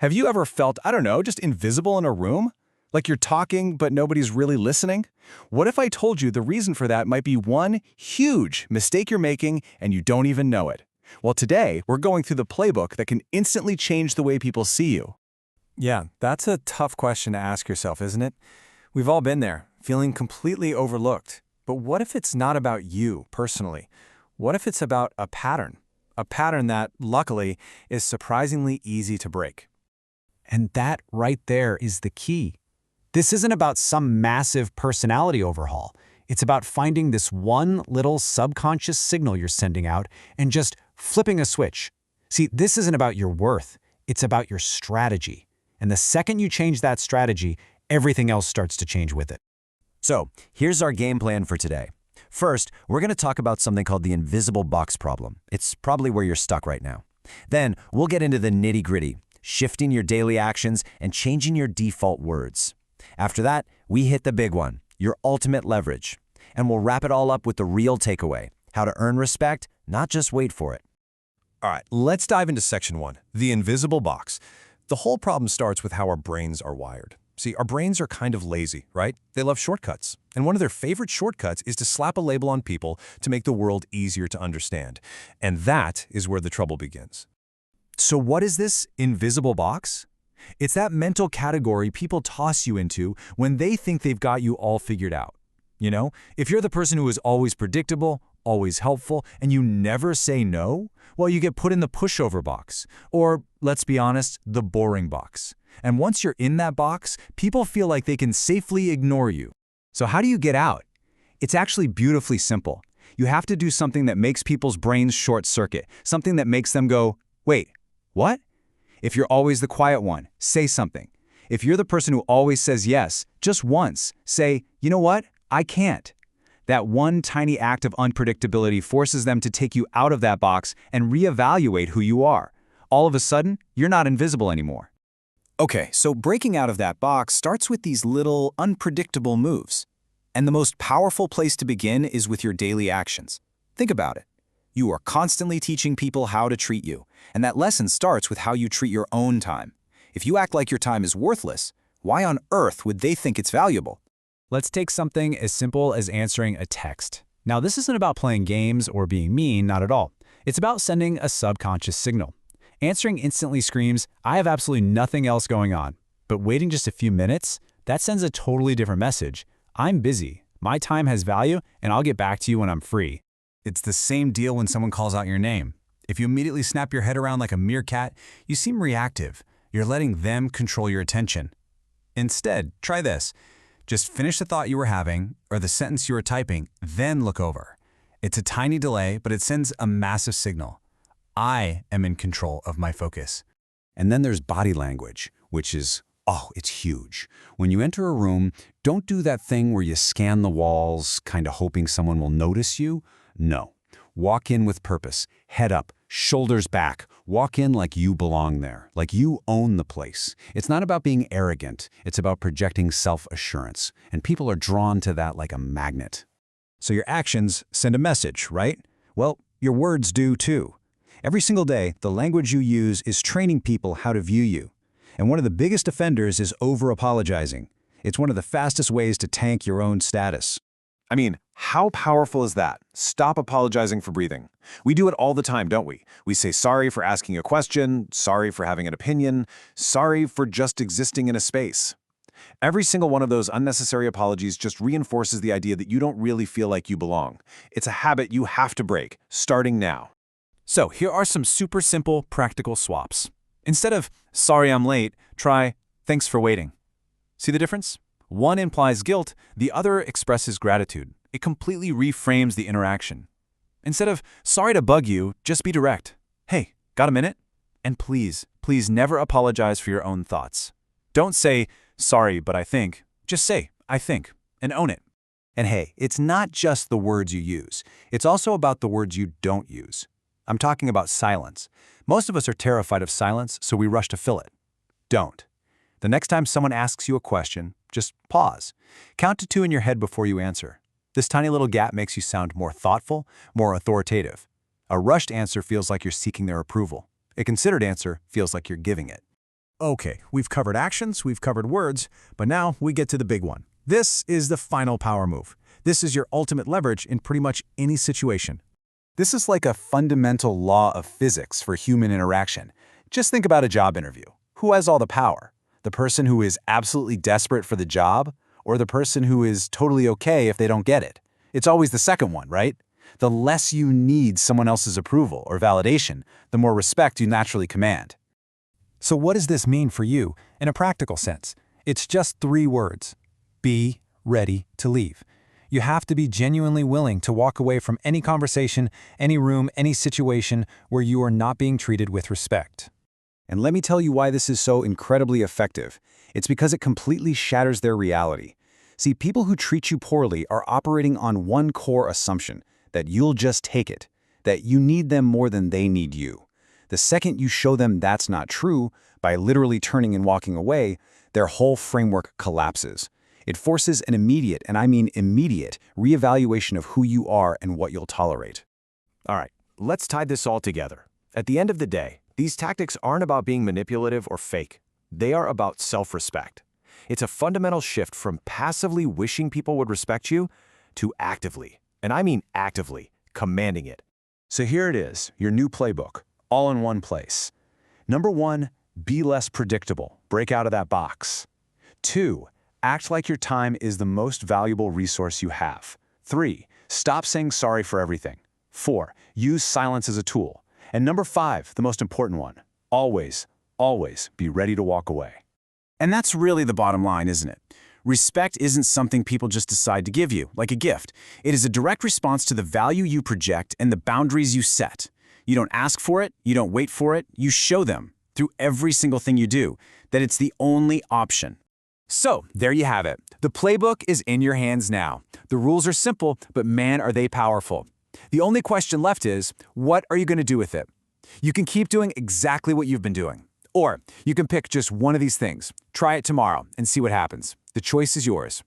Have you ever felt, I don't know, just invisible in a room? Like you're talking, but nobody's really listening? What if I told you the reason for that might be one huge mistake you're making and you don't even know it? Well, today, we're going through the playbook that can instantly change the way people see you. Yeah, that's a tough question to ask yourself, isn't it? We've all been there, feeling completely overlooked. But what if it's not about you personally? What if it's about a pattern? A pattern that, luckily, is surprisingly easy to break. And that right there is the key. This isn't about some massive personality overhaul. It's about finding this one little subconscious signal you're sending out and just flipping a switch. See, this isn't about your worth. It's about your strategy. And the second you change that strategy, everything else starts to change with it. So, here's our game plan for today. First, we're going to talk about something called the invisible box problem. It's probably where you're stuck right now. Then, we'll get into the nitty-gritty, shifting your daily actions and changing your default words. After that, we hit the big one, your ultimate leverage. And we'll wrap it all up with the real takeaway, how to earn respect, not just wait for it. All right, let's dive into section 1, the invisible box. The whole problem starts with how our brains are wired. See, our brains are kind of lazy, right? They love shortcuts. And one of their favorite shortcuts is to slap a label on people to make the world easier to understand. And that is where the trouble begins. So what is this invisible box? It's that mental category people toss you into when they think they've got you all figured out. You know, if you're the person who is always predictable, always helpful, and you never say no, well, you get put in the pushover box. Or, let's be honest, the boring box. And once you're in that box, people feel like they can safely ignore you. So how do you get out? It's actually beautifully simple. You have to do something that makes people's brains short-circuit, something that makes them go, wait, what? If you're always the quiet one, say something. If you're the person who always says yes, just once, say, you know what? I can't. That one tiny act of unpredictability forces them to take you out of that box and reevaluate who you are. All of a sudden, you're not invisible anymore. Okay, so breaking out of that box starts with these little unpredictable moves. And the most powerful place to begin is with your daily actions. Think about it. You are constantly teaching people how to treat you, and that lesson starts with how you treat your own time. If you act like your time is worthless, why on earth would they think it's valuable? Let's take something as simple as answering a text. Now, this isn't about playing games or being mean, not at all. It's about sending a subconscious signal. Answering instantly screams, I have absolutely nothing else going on. But waiting just a few minutes, that sends a totally different message. I'm busy, my time has value, and I'll get back to you when I'm free. It's the same deal when someone calls out your name. If you immediately snap your head around like a meerkat, you seem reactive. You're letting them control your attention. Instead, try this. Just finish the thought you were having or the sentence you were typing, then look over. It's a tiny delay, but it sends a massive signal. I am in control of my focus. And then there's body language, which is, it's huge. When you enter a room, don't do that thing where you scan the walls, kind of hoping someone will notice you. No. Walk in with purpose, head up, shoulders back. Walk in like you belong there, like you own the place. It's not about being arrogant. It's about projecting self-assurance. And people are drawn to that like a magnet. So your actions send a message, right? Well, your words do too. Every single day, the language you use is training people how to view you. And one of the biggest offenders is over-apologizing. It's one of the fastest ways to tank your own status. I mean, how powerful is that? Stop apologizing for breathing. We do it all the time, don't we? We say sorry for asking a question, sorry for having an opinion, sorry for just existing in a space. Every single one of those unnecessary apologies just reinforces the idea that you don't really feel like you belong. It's a habit you have to break, starting now. So here are some super simple, practical swaps. Instead of, sorry I'm late, try, thanks for waiting. See the difference? One implies guilt, the other expresses gratitude. It completely reframes the interaction. Instead of, sorry to bug you, just be direct. Hey, got a minute? And please, please never apologize for your own thoughts. Don't say, sorry, but I think. Just say, I think, and own it. And hey, it's not just the words you use. It's also about the words you don't use. I'm talking about silence. Most of us are terrified of silence, so we rush to fill it. Don't. The next time someone asks you a question, just pause. Count to 2 in your head before you answer. This tiny little gap makes you sound more thoughtful, more authoritative. A rushed answer feels like you're seeking their approval. A considered answer feels like you're giving it. Okay, we've covered actions, we've covered words, but now we get to the big one. This is the final power move. This is your ultimate leverage in pretty much any situation. This is like a fundamental law of physics for human interaction. Just think about a job interview. Who has all the power? The person who is absolutely desperate for the job, or the person who is totally okay if they don't get it? It's always the second one, right? The less you need someone else's approval or validation, the more respect you naturally command. So what does this mean for you in a practical sense? It's just 3 words. Be ready to leave. You have to be genuinely willing to walk away from any conversation, any room, any situation where you are not being treated with respect. And let me tell you why this is so incredibly effective. It's because it completely shatters their reality. See, people who treat you poorly are operating on one core assumption, that you'll just take it, that you need them more than they need you. The second you show them that's not true, by literally turning and walking away, their whole framework collapses. It forces an immediate, and I mean immediate, reevaluation of who you are and what you'll tolerate. All right, let's tie this all together. At the end of the day, these tactics aren't about being manipulative or fake. They are about self-respect. It's a fundamental shift from passively wishing people would respect you to actively, and I mean actively, commanding it. So here it is, your new playbook, all in one place. Number 1, be less predictable. Break out of that box. 2, act like your time is the most valuable resource you have. 3, stop saying sorry for everything. 4, use silence as a tool. And number 5, the most important one, always, always be ready to walk away. And that's really the bottom line, isn't it? Respect isn't something people just decide to give you, like a gift. It is a direct response to the value you project and the boundaries you set. You don't ask for it, you don't wait for it, you show them, through every single thing you do, that it's the only option. So, there you have it. The playbook is in your hands now. The rules are simple, but man, are they powerful. The only question left is, what are you going to do with it? You can keep doing exactly what you've been doing. Or you can pick just one of these things, try it tomorrow, and see what happens. The choice is yours.